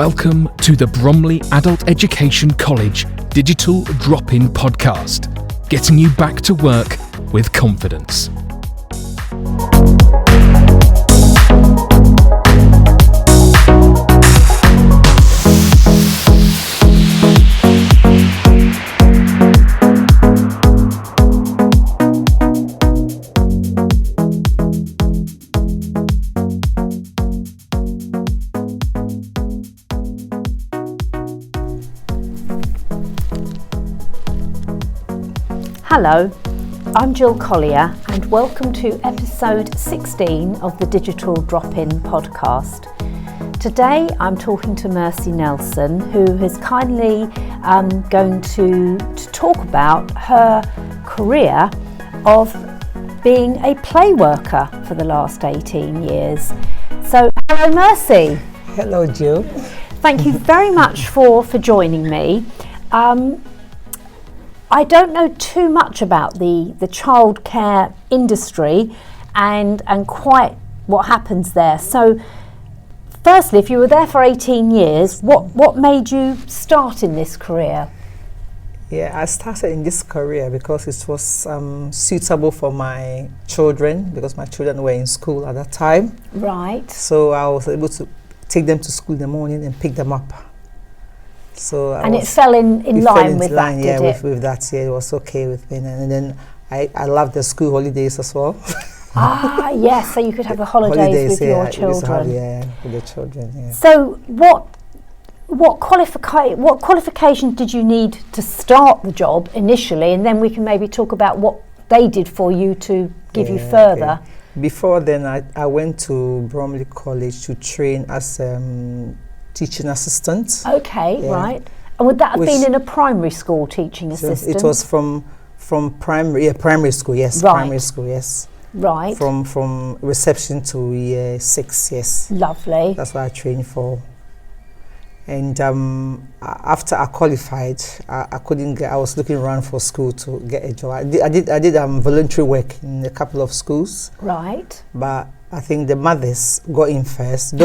Welcome to the Bromley Adult Education College Digital Drop-In Podcast, getting you back to work with confidence. Hello, I'm Jill Collier and welcome to episode 16 of the Digital Drop-In Podcast. Today I'm talking to Mercy Nelson, who is kindly going to talk about her career of being a play worker for the last 18 years. So hello Mercy. Hello Jill. Thank you very much for joining me. I don't know too much about the childcare industry and quite what happens there. So firstly, if you were there for 18 years, what made you start in this career? Yeah, I started in this career because it was suitable for my children, because my children were in school at that time. Right. So I was able to take them to school in the morning and pick them up. So it fell in line with that, yeah, did it? with that, yeah, it was okay with me. And then I loved the school holidays as well. Ah, yes, so you could have the holidays with your children. With the children, yeah. So what qualifications did you need to start the job initially, and then we can maybe talk about what they did for you to give you further. Okay. Before then, I went to Bromley College to train as teaching assistant. Okay, yeah. Right. And would that have been in a primary school teaching assistant? It was from primary school, yes. Right. Primary school, yes. Right. From reception to year 6, yes. Lovely. That's what I trained for. And after I qualified, I was looking around for school to get a job. I did voluntary work in a couple of schools. Right. But I think the mothers got in first.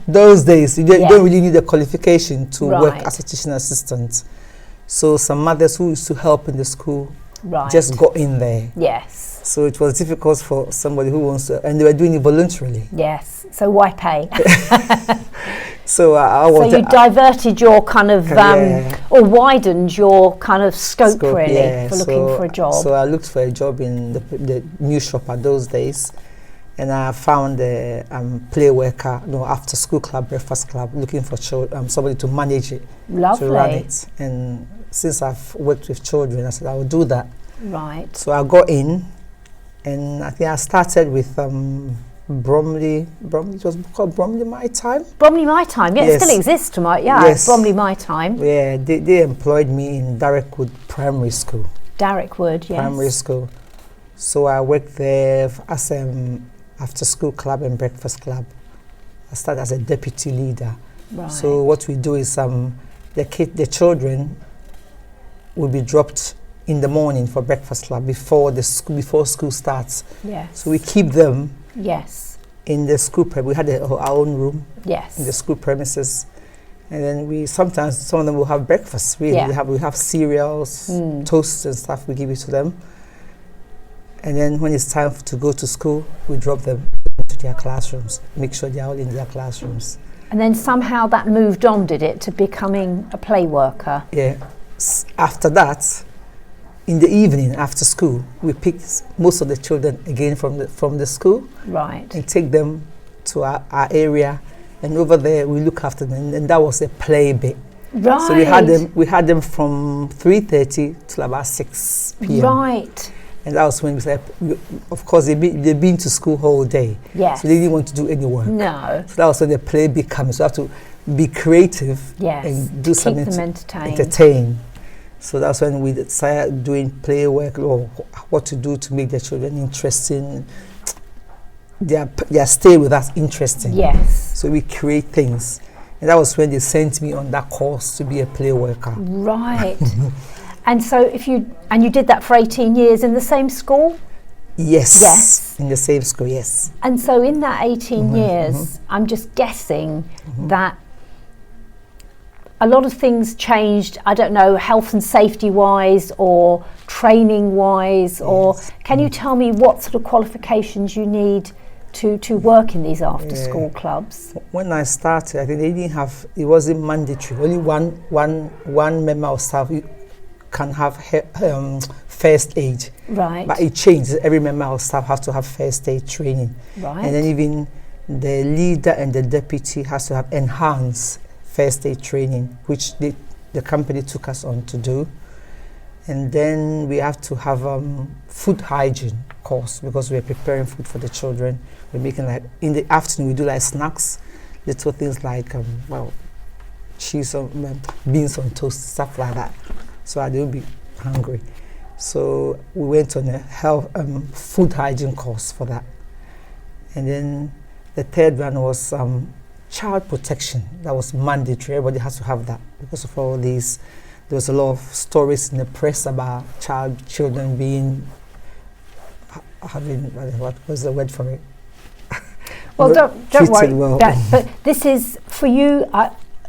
Those days, you don't really need a qualification to work as a teaching assistant. So some mothers who used to help in the school just got in there. Yes. So it was difficult for somebody who wants to, and they were doing it voluntarily. Yes. So why pay? So you diverted your kind of, or widened your kind of scope really, for looking for a job. So I looked for a job in the new shop at those days. And I found a play worker, after school club, breakfast club, looking for somebody to manage it, Lovely. To run it. And since I've worked with children, I said I would do that. Right. So I got in, and I think I started with Bromley. It was called Bromley My Time. Bromley My Time, yeah, yes. It still exists, yes. Bromley My Time. Yeah, they employed me in Darwickwood Primary School. Darwickwood, yes. Primary School. So I worked there as after school club and breakfast club. I started as a deputy leader. Right. So what we do is the children will be dropped in the morning for breakfast club before school starts. Yes. So we keep them in the school we had our own room in the school premises. And then sometimes some of them will have breakfast. We have cereals, toasts and stuff, we give it to them. And then when it's time to go to school, we drop them to their classrooms, make sure they're all in their classrooms. And then somehow that moved on, did it, to becoming a play worker? Yeah. After that, in the evening after school, we pick most of the children again from the school. Right. And take them to our area, and over there we look after them. And that was a play bit. Right. So we had them from 3:30 till about 6 p.m. Right. And that was when we said, of course, they've been to school all day. Yes. So they didn't want to do any work. No. So that was when the play becomes. So you have to be creative and do something to entertain. So that's when we decided doing play work, or what to do to make the children interesting. Their stay with us interesting. Yes. So we create things. And that was when they sent me on that course to be a play worker. Right. And so you did that for 18 years in the same school? Yes. Yes. In the same school, yes. And so in that 18 years, I'm just guessing that a lot of things changed, I don't know, health and safety wise or training wise, or can you tell me what sort of qualifications you need to work in these after school clubs? When I started, I think they didn't have, it wasn't mandatory. Only one member of staff can have first aid. Right. But it changed. Every member of staff has to have first aid training. Right. And then even the leader and the deputy has to have enhanced first aid training, which the company took us on to do. And then we have to have food hygiene course, because we're preparing food for the children. We're making, like, in the afternoon we do like snacks, little things like cheese on beans on toast, stuff like that, so they will be hungry. So we went on a health food hygiene course for that. And then the third one was child protection. That was mandatory. Everybody has to have that because of all these. There was a lot of stories in the press about children being having, what was the word for it? Well, don't worry. Well. But this is for you.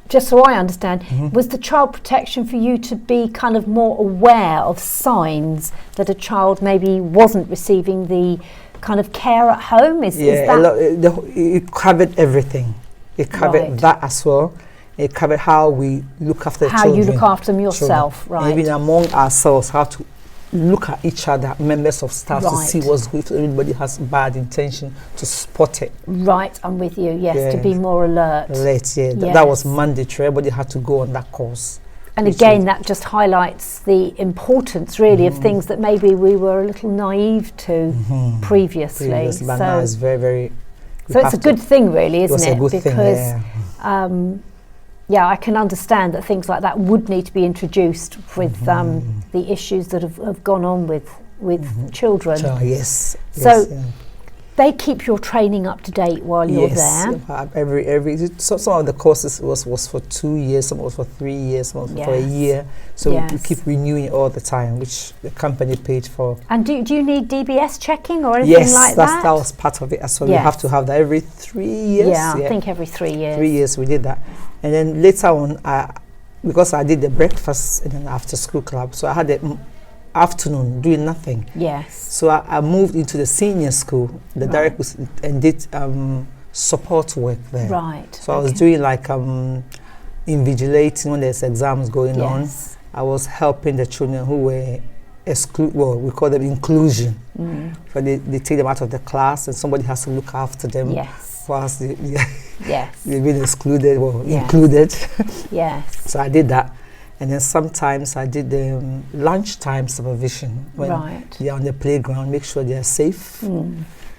Just so I understand, was the child protection for you to be kind of more aware of signs that a child maybe wasn't receiving the kind of care at home? Is that it covered everything. It covered that as well. It covered how we look after the children. How you look after them yourself, right? Even among ourselves, how to look at each other, members of staff, to see what's good. If everybody has bad intention, to spot it. Right, I'm with you. Yes, to be more alert. That was mandatory. Everybody had to go on that course. And again, that just highlights the importance, really, of things that maybe we were a little naive to previously. But now it's very, very. So it's a good thing, really, isn't it? It was a good thing. I can understand that things like that would need to be introduced with the issues that have gone on with children. Yes. They keep your training up to date while you're there. Some of the courses was for 2 years, some was for 3 years, some was for a year. So we keep renewing it all the time, which the company paid for. And do you need DBS checking or anything like that? Yes, that was part of it as well. You have to have that every 3 years. Yeah, I think every 3 years. 3 years we did that. And then later on, because I did the breakfast and then after school club, so I had the afternoon doing nothing. Yes. So I moved into the senior school, the direct, and did support work there. Right. So I was doing like invigilating when there's exams going on. I was helping the children who were we call them inclusion. So they take them out of the class and somebody has to look after them. Yes. Whilst they've been excluded, included. Yes. So I did that. And then sometimes I did the lunchtime supervision when they're on the playground, make sure they're safe.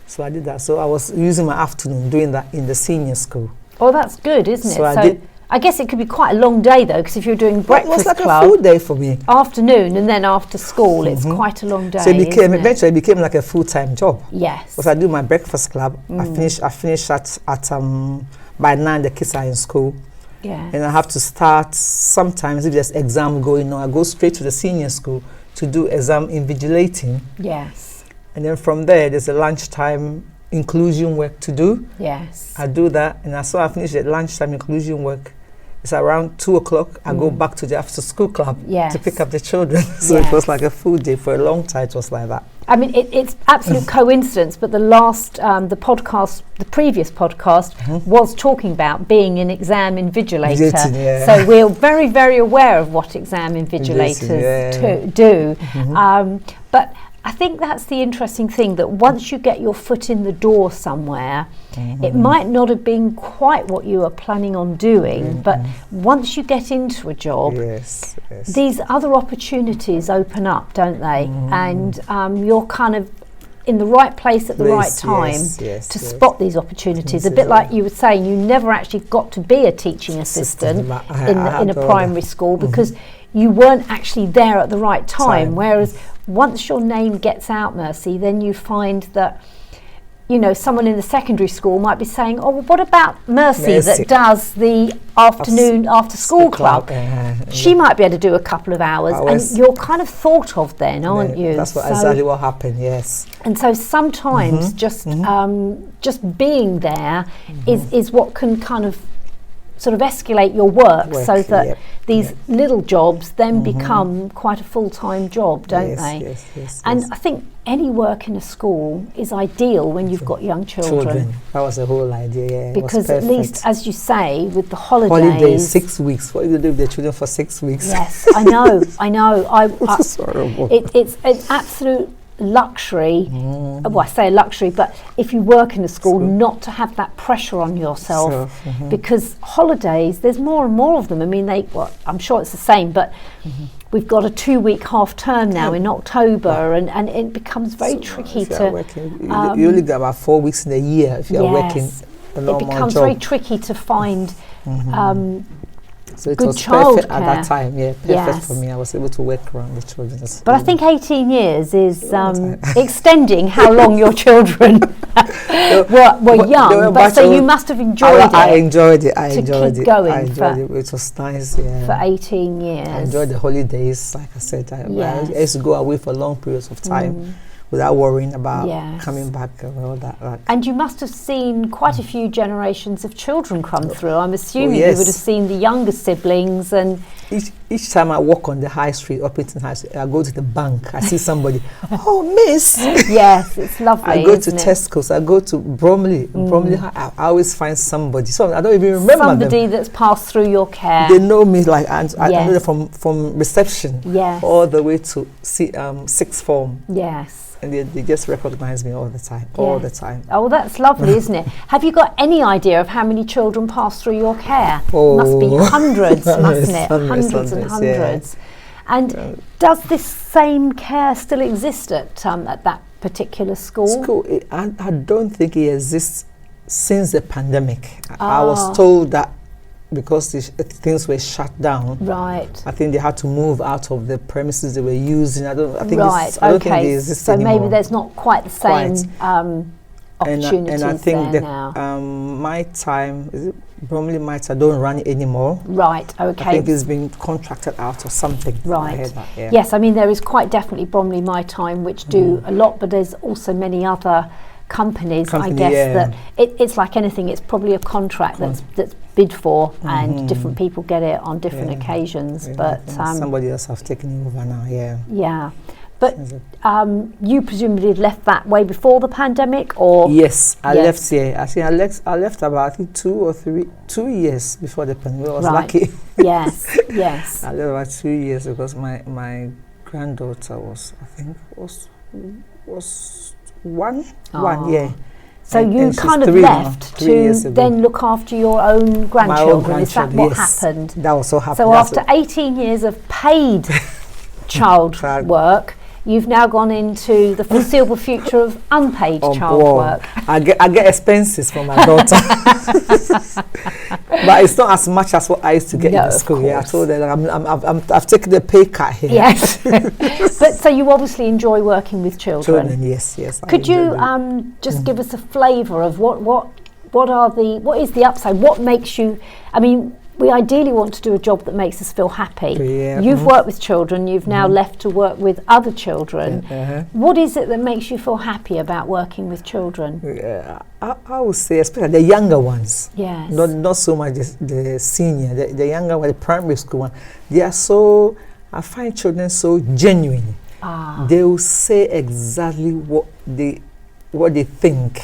So I did that. So I was using my afternoon doing that in the senior school. Oh, that's good, isn't it? I guess it could be quite a long day though, because if you're doing breakfast club, it was like a full day for me. Afternoon and then after school, it's quite a long day. So eventually it became like a full-time job. Yes. Because I do my breakfast club. I finish at by 9 the kids are in school. Yeah. And I have to start sometimes if there's exam going on. I go straight to the senior school to do exam invigilating. Yes. And then from there, there's a lunchtime inclusion work to do. Yes. I do that, and as soon as I finish the lunchtime inclusion work, it's around 2 o'clock. I go back to the after school club to pick up the children. So it was like a full day. For a long time, it was like that. I mean, it's absolute coincidence, but the previous podcast was talking about being an exam invigilator. So we're very, very aware of what exam invigilators do. But I think that's the interesting thing, that once you get your foot in the door somewhere, it might not have been quite what you were planning on doing, but once you get into a job, these other opportunities open up, don't they? And you're kind of in the right place at the right time to spot these opportunities. A bit like you were saying, you never actually got to be a teaching assistant in a primary school because you weren't actually there at the right time. Whereas once your name gets out, Mercy, then you find that, you know, someone in the secondary school might be saying, oh, well, what about Mercy that does the afternoon after school club? She might be able to do a couple of hours. And you're kind of thought of then, aren't you? That's exactly what happened, yes. And so sometimes just being there is what can kind of sort of escalate your work so that these little jobs then become quite a full-time job, don't they? Yes. And I think any work in a school is ideal when you've got young children. That was the whole idea, because at least, as you say, with the holidays 6 weeks. What do you do with the children for 6 weeks? Yes, I know. It's horrible. It's an absolute luxury. Well, I say luxury, but if you work in a school, not to have that pressure on yourself, because holidays, there's more and more of them. I mean, I'm sure it's the same, but we've got a 2-week half term now in October, and it becomes very tricky to. You only get about 4 weeks in a year if you're working a normal job. It becomes very tricky to find. So it good was perfect childcare at that time, perfect for me. I was able to work around the children. But I think 18 years is extending how long your children were young. But so you must have enjoyed it. I enjoyed it. I enjoyed it. It was nice, for 18 years. I enjoyed the holidays. Like I said, I used to go away for long periods of time. Without worrying about coming back and all that. And you must have seen quite a few generations of children come through. I'm assuming you would have seen the younger siblings. And each time I walk on the high street, Uppington High Street, I go to the bank, I see somebody, oh, miss. Yes, it's lovely. I go to Tesco's, I go to Bromley. I always find somebody. So I don't even remember somebody them. that's passed through your care. They know me, like I know them from reception all the way to sixth form. Yes. And they just recognize me all the time, all the time. Oh, well, that's lovely, isn't it? Have you got any idea of how many children pass through your care? Must be hundreds, mustn't it? Hundreds and hundreds. Yeah. And does this same care still exist at that particular school? I don't think it exists since the pandemic. I was told that because things were shut down. Right. I think they had to move out of the premises they were using. I don't think they exist so anymore. Maybe there's not quite the same opportunities and I think there that now. my time, Bromley my time, don't run it anymore. Right, okay. I think it's been contracted out or something. Right. I heard that, Yes, I mean there is quite definitely Bromley My Time which do a lot, but there's also many other companies, I guess, that it's like anything, it's probably a contract that's bid for, and different people get it on different occasions. But somebody else have taken it over now. Yeah. But you presumably left that way before the pandemic, or? Yes, I left here. I think I left about 2 years before the pandemic. I was lucky. Yes. I left about 2 years because my granddaughter was one, So you kind of left to then look after your own grandchildren. Is that what happened? That also happened. So after 18 years of paid child work, you've now gone into the foreseeable future of unpaid child work. I get expenses from my daughter, but it's not as much as what I used to get in the school. I told her I've taken the pay cut here. Yes, but so you obviously enjoy working with children. Yes. Could you just give us a flavour of what is the upside? What makes you? I mean, we ideally want to do a job that makes us feel happy. You've worked with children, you've now left to work with other children. What is it that makes you feel happy about working with children? I would say especially the younger ones. Yes. Not so much the senior, the younger one, the primary school one. They are so, I find children so genuine. They will say exactly what they think.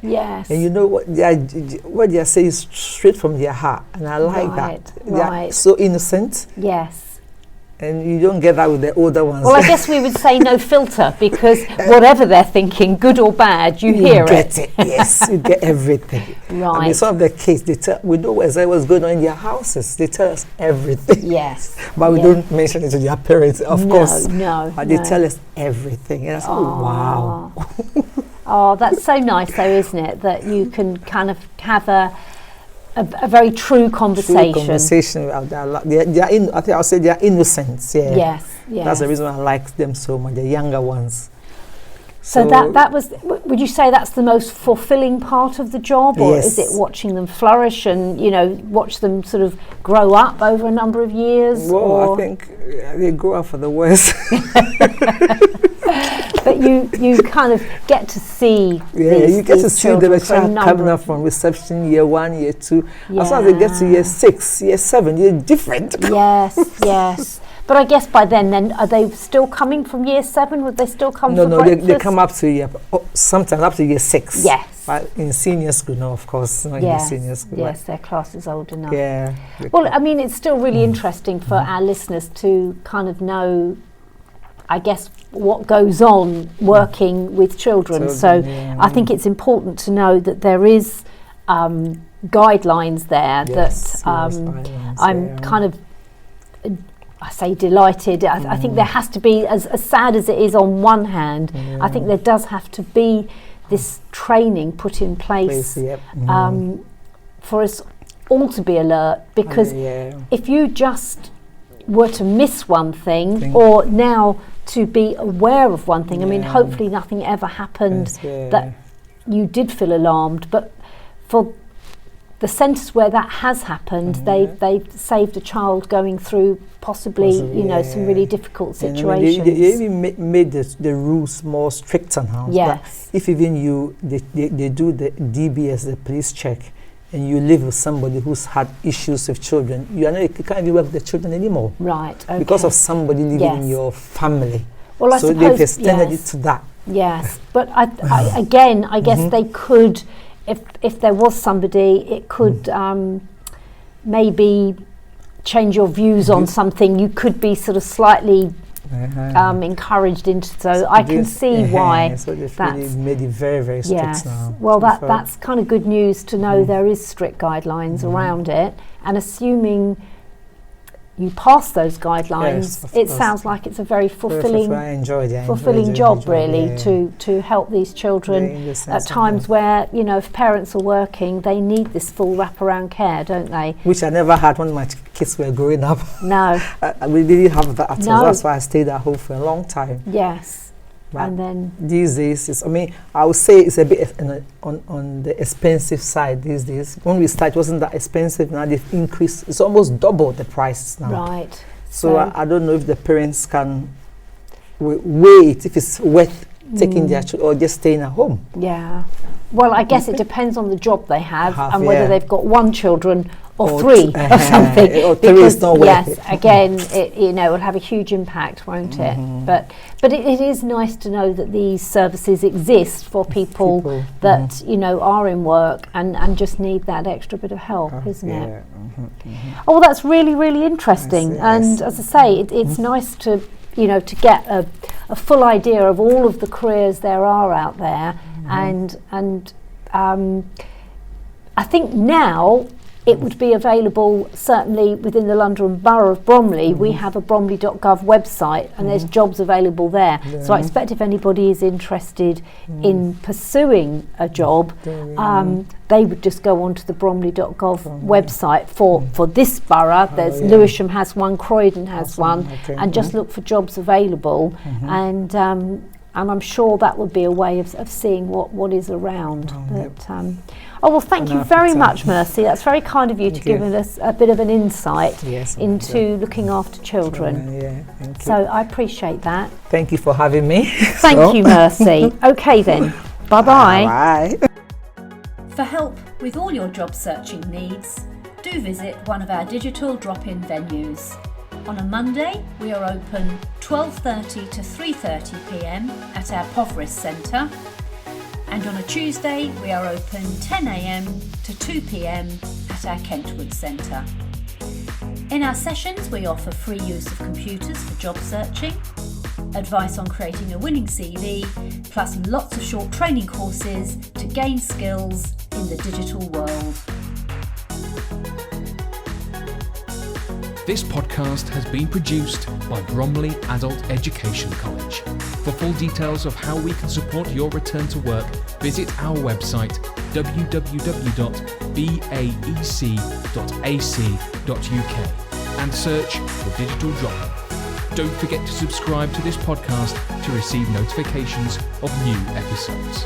Yes. And you know what they are saying is straight from their heart, and I like that. They are so innocent. Yes. And you don't get that with the older ones. Well, I guess we would say no filter, because whatever they're thinking, good or bad, you hear get it. Yes, you get everything. Right. I mean, some of the kids, we know exactly what's going on in their houses. They tell us everything. Yes. But we don't mention it to their parents, of course. No. But they tell us everything. And I say, wow. Oh, that's so nice, though, isn't it? That you can kind of have a very true conversation. I think I'll say they are innocent. Yes. That's the reason I like them so much, the younger ones. So that was, would you say that's the most fulfilling part of the job, or is it watching them flourish and, watch them sort of grow up over a number of years? Well, I think they grow up for the worst. But you kind of get to see you get to see the child coming up from reception, year 1, year 2. As soon as they get to year 6, year 7, you're different. Yes. But I guess by then are they still coming from year 7? Would they still come for breakfast? They come up to sometimes up to year 6. Yes. But in senior school, no, of course, not in senior school. Yes, their class is old enough. Yeah. Well, I mean, it's still really interesting for our listeners to kind of know, I guess, what goes on working with children. So I think it's important to know that there is guidelines there I'm kind of, I say delighted. I think there has to be, as sad as it is on one hand, I think there does have to be this training put in place for us all to be alert, because if you just were to miss one thing or now to be aware of one thing, I mean, hopefully nothing ever happened that you did feel alarmed, but for the centres where that has happened, they've saved a child going through possibly some really difficult situations. They even made the rules more stricter now. Yes. If even they do the DBS, the police check, and you live with somebody who's had issues with children, you can't even work with the children anymore. Right. Okay. Because of somebody living in your family. Well, I so suppose, they've extended it to that. Yes, but I guess they could. If there was somebody, it could maybe change your views on something. You could be sort of slightly encouraged into. So I can see why. So they've really made it very, very strict now. Well, that's kind of good news to know there is strict guidelines around it, and assuming you pass those guidlines, it sounds like it's a very fulfilling job, really, to help these children at times where, if parents are working, they need this full wraparound care, don't they? Which I never had when my kids were growing up. No. We didn't have that at all. That's why I stayed at home for a long time. Yes. But and then these days, I would say it's a bit on the expensive side these days. When we started, it wasn't that expensive. Now they've increased. It's almost double the prices now. Right. So I don't know if the parents can wait, if it's worth taking their children or just staying at home. Yeah. Well, I guess it depends on the job they have and whether they've got 1 children or 3 or something. Or 3 is not worth it. Again, it will have a huge impact, won't it? But it is nice to know that these services exist for people that are in work and just need that extra bit of help, isn't it? Oh, well, that's really, really interesting. And as I say, it's nice to to get a full idea of all of the careers there are out there, and I think now it would be available certainly within the London Borough of Bromley. We have a bromley.gov website and there's jobs available there. So I expect if anybody is interested in pursuing a job, they would just go onto the bromley.gov website for this borough. There's Lewisham has one, Croydon has one, and just look for jobs available, and I'm sure that would be a way of seeing what is around. Well, thank you very much, Mercy. That's very kind of you to give us a bit of an insight into looking after children. Thank you. So I appreciate that. Thank you for having me. Thank you, Mercy. Okay then. Bye-bye. Bye. For help with all your job searching needs, do visit one of our digital drop-in venues. On a Monday, we are open 12:30 to 3:30 p.m. at our Poveris Centre, and on a Tuesday, we are open 10 a.m. to 2 p.m. at our Kentwood Centre. In our sessions, we offer free use of computers for job searching, advice on creating a winning CV, plus lots of short training courses to gain skills in the digital world. This podcast has been produced by Bromley Adult Education College. For full details of how we can support your return to work, visit our website www.baec.ac.uk and search for Digital Drop-In. Don't forget to subscribe to this podcast to receive notifications of new episodes.